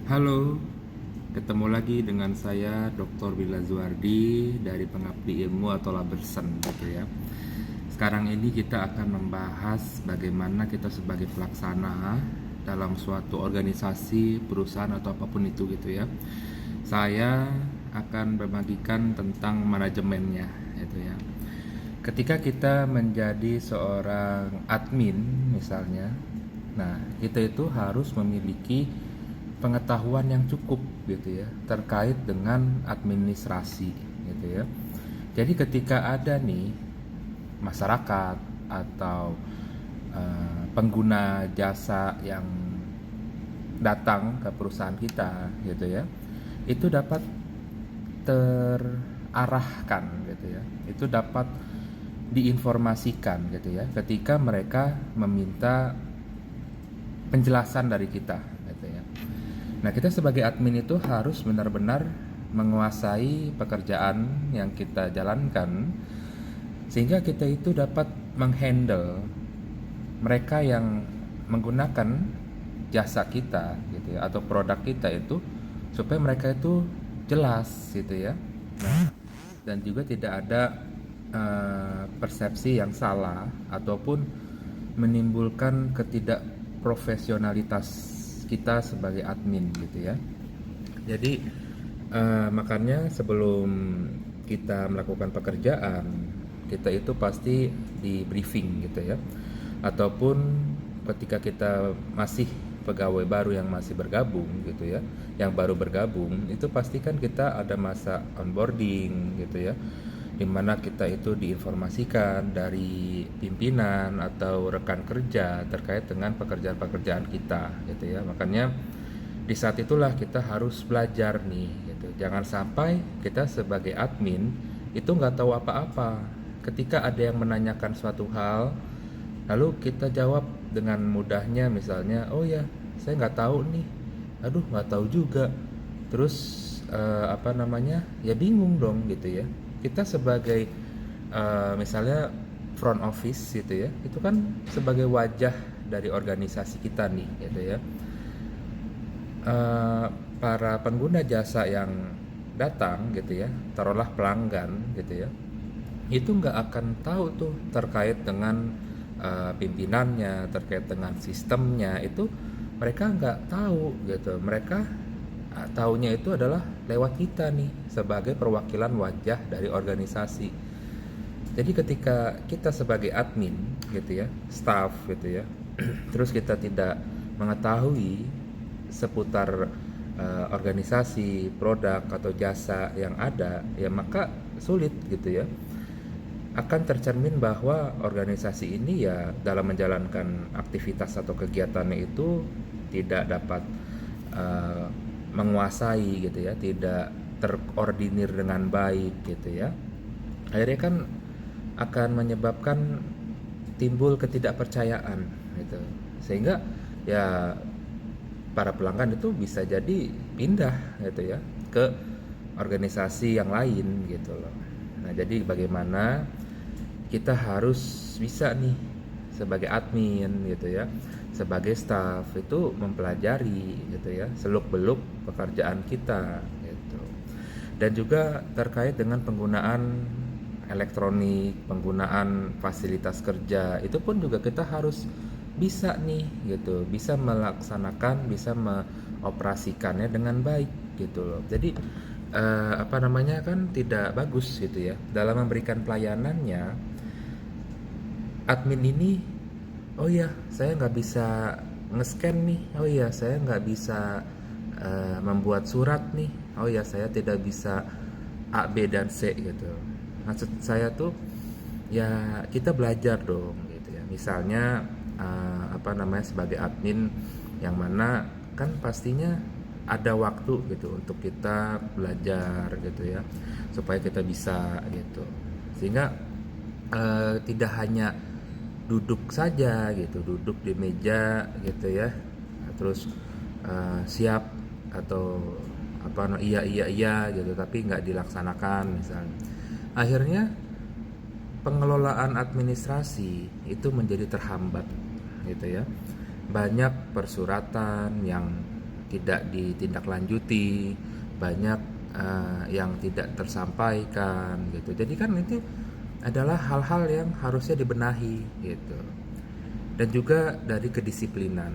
Halo, ketemu lagi dengan saya Dr. Bila Zuardi dari Pengabdi Ilmu atau Labersen gitu ya. Sekarang ini kita akan membahas bagaimana kita sebagai pelaksana dalam suatu organisasi, perusahaan atau apapun itu gitu ya. Saya akan berbagikan tentang manajemennya gitu ya. Ketika kita menjadi seorang admin misalnya, nah kita itu harus memiliki pengetahuan yang cukup gitu ya terkait dengan administrasi gitu ya. Jadi ketika ada nih masyarakat atau pengguna jasa yang datang ke perusahaan kita gitu ya, itu dapat terarahkan gitu ya, itu dapat diinformasikan gitu ya ketika mereka meminta penjelasan dari kita gitu ya. Nah, kita sebagai admin itu harus benar-benar menguasai pekerjaan yang kita jalankan sehingga kita itu dapat menghandle mereka yang menggunakan jasa kita gitu ya atau produk kita itu supaya mereka itu jelas gitu ya. Nah, dan juga tidak ada persepsi yang salah ataupun menimbulkan ketidakprofesionalitas kita sebagai admin gitu ya. Jadi makanya sebelum kita melakukan pekerjaan, kita itu pasti di briefing gitu ya. Ataupun ketika kita masih pegawai baru yang masih bergabung gitu ya, yang baru bergabung, itu pastikan kita ada masa onboarding gitu ya, dimana kita itu diinformasikan dari pimpinan atau rekan kerja terkait dengan pekerjaan-pekerjaan kita gitu ya. Makanya di saat itulah kita harus belajar nih gitu. Jangan sampai kita sebagai admin itu nggak tahu apa-apa ketika ada yang menanyakan suatu hal lalu kita jawab dengan mudahnya, misalnya oh ya saya nggak tahu nih, aduh nggak tahu juga, terus ya bingung dong gitu ya. Kita sebagai misalnya front office gitu ya, itu kan sebagai wajah dari organisasi kita nih gitu ya. Eh, para pengguna jasa yang datang gitu ya, taruhlah pelanggan gitu ya, itu nggak akan tahu tuh terkait dengan pimpinannya, terkait dengan sistemnya, itu mereka nggak tahu gitu. Mereka taunya itu adalah lewat kita nih sebagai perwakilan wajah dari organisasi. Jadi ketika kita sebagai admin gitu ya, staff gitu ya, terus kita tidak mengetahui seputar organisasi, produk atau jasa yang ada, ya maka sulit gitu ya. Akan tercermin bahwa organisasi ini ya dalam menjalankan aktivitas atau kegiatannya itu tidak dapat uh, menguasai gitu ya, tidak terordinir dengan baik gitu ya. Akhirnya kan akan menyebabkan timbul ketidakpercayaan gitu, sehingga ya para pelanggan itu bisa jadi pindah gitu ya ke organisasi yang lain gitu loh. Nah, jadi bagaimana kita harus bisa nih sebagai admin gitu ya, sebagai staff itu mempelajari gitu ya seluk-beluk pekerjaan kita gitu. Dan juga terkait dengan penggunaan elektronik, penggunaan fasilitas kerja, itu pun juga kita harus bisa nih gitu, bisa melaksanakan, bisa mengoperasikannya dengan baik gitu loh. Jadi kan tidak bagus gitu ya dalam memberikan pelayanannya admin ini. Oh ya saya nggak bisa nge-scan nih, oh ya saya nggak bisa membuat surat nih, oh ya saya tidak bisa A, B, dan C gitu. Maksud saya tuh ya kita belajar dong gitu ya. Misalnya sebagai admin yang mana kan pastinya ada waktu gitu untuk kita belajar gitu ya, supaya kita bisa gitu, sehingga tidak hanya duduk saja gitu, duduk di meja gitu ya, terus siap atau iya gitu tapi nggak dilaksanakan misalnya. Akhirnya pengelolaan administrasi itu menjadi terhambat gitu ya. Banyak persuratan yang tidak ditindaklanjuti, banyak yang tidak tersampaikan gitu. Jadi kan itu adalah hal-hal yang harusnya dibenahi gitu. Dan juga dari kedisiplinan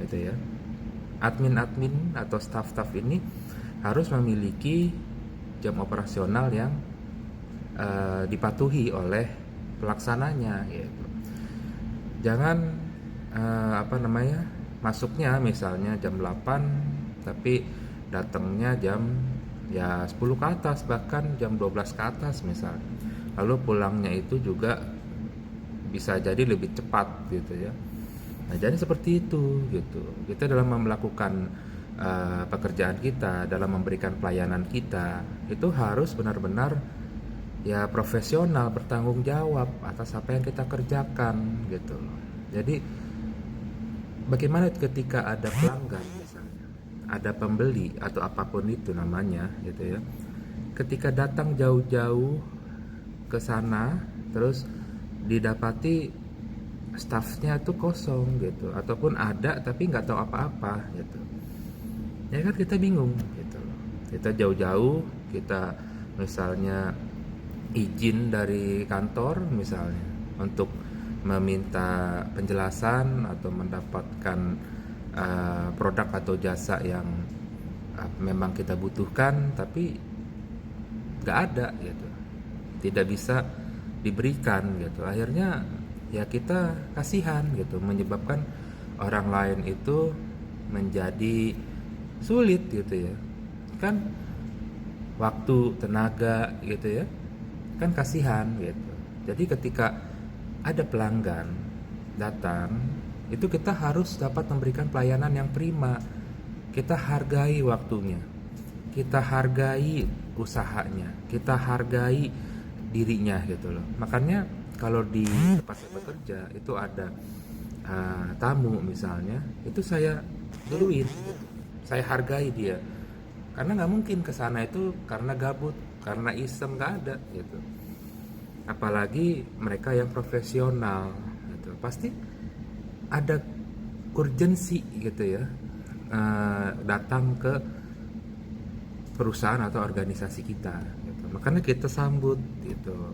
gitu ya. Admin-admin atau staff-staff ini harus memiliki jam operasional yang dipatuhi oleh pelaksananya gitu. Jangan masuknya misalnya jam 8 tapi datangnya jam ya 10 ke atas, bahkan jam 12 ke atas misalnya. Lalu pulangnya itu juga bisa jadi lebih cepat gitu ya. Nah, jadi seperti itu gitu. Kita dalam melakukan pekerjaan kita, dalam memberikan pelayanan kita, itu harus benar-benar ya profesional, bertanggung jawab atas apa yang kita kerjakan gitu loh. Jadi bagaimana ketika ada pelanggan misalnya, ada pembeli atau apapun itu namanya gitu ya. Ketika datang jauh-jauh ke sana terus didapati staffnya tuh kosong gitu, ataupun ada tapi nggak tahu apa-apa gitu, ya kan kita bingung gitu loh. Kita jauh-jauh, kita misalnya izin dari kantor misalnya untuk meminta penjelasan atau mendapatkan produk atau jasa yang memang kita butuhkan, tapi nggak ada gitu, tidak bisa diberikan gitu. Akhirnya ya kita kasihan gitu, menyebabkan orang lain itu menjadi sulit gitu ya. Kan waktu, tenaga gitu ya, kan kasihan gitu. Jadi ketika ada pelanggan datang, itu kita harus dapat memberikan pelayanan yang prima. Kita hargai waktunya, kita hargai usahanya, kita hargai dirinya gitu loh. Makanya kalau di tempat saya bekerja itu ada tamu misalnya, itu saya duluin gitu. Saya hargai dia, karena nggak mungkin kesana itu karena gabut, karena iseng, nggak ada gitu. Apalagi mereka yang profesional gitu, pasti ada urgensi gitu ya, datang ke perusahaan atau organisasi kita gitu. Makanya kita sambut gitu.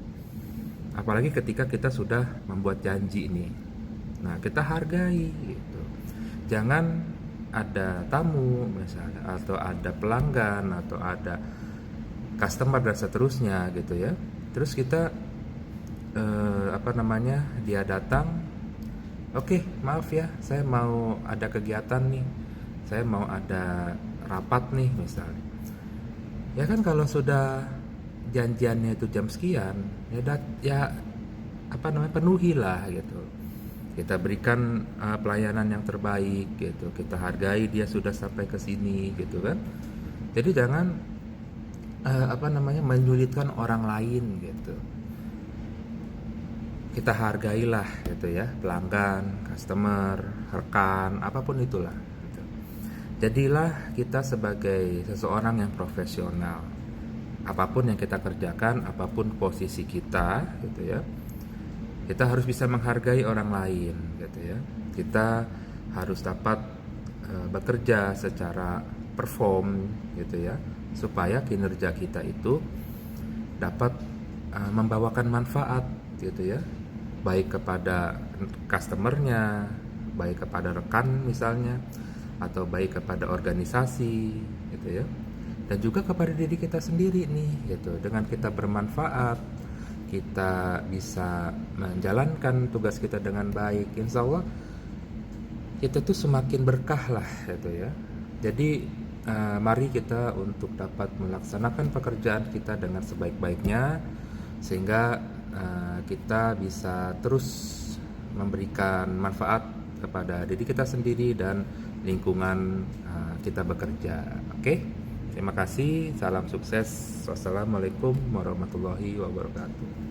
Apalagi ketika kita sudah membuat janji nih. Nah, kita hargai gitu. Jangan ada tamu misalnya, atau ada pelanggan, atau ada customer dan seterusnya gitu ya. Terus kita dia datang, oke, maaf ya, saya mau ada kegiatan nih, saya mau ada rapat nih misalnya. Ya kan kalau sudah janjiannya itu jam sekian, penuhilah gitu. Kita berikan pelayanan yang terbaik gitu. Kita hargai dia sudah sampai ke sini gitu kan. Jadi jangan menyulitkan orang lain gitu. Kita hargailah gitu ya, pelanggan, customer, rekan, apapun itulah gitu. Jadilah kita sebagai seseorang yang profesional. Apapun yang kita kerjakan, apapun posisi kita gitu ya, kita harus bisa menghargai orang lain gitu ya. Kita harus dapat bekerja secara perform gitu ya, supaya kinerja kita itu dapat membawakan manfaat gitu ya, baik kepada customernya, baik kepada rekan misalnya, atau baik kepada organisasi gitu ya, dan juga kepada diri kita sendiri nih gitu. Dengan kita bermanfaat, kita bisa menjalankan tugas kita dengan baik, insya Allah kita tuh semakin berkah lah gitu ya. Jadi mari kita untuk dapat melaksanakan pekerjaan kita dengan sebaik-baiknya, sehingga kita bisa terus memberikan manfaat kepada diri kita sendiri dan lingkungan kita bekerja. Oke, terima kasih, salam sukses, wassalamualaikum warahmatullahi wabarakatuh.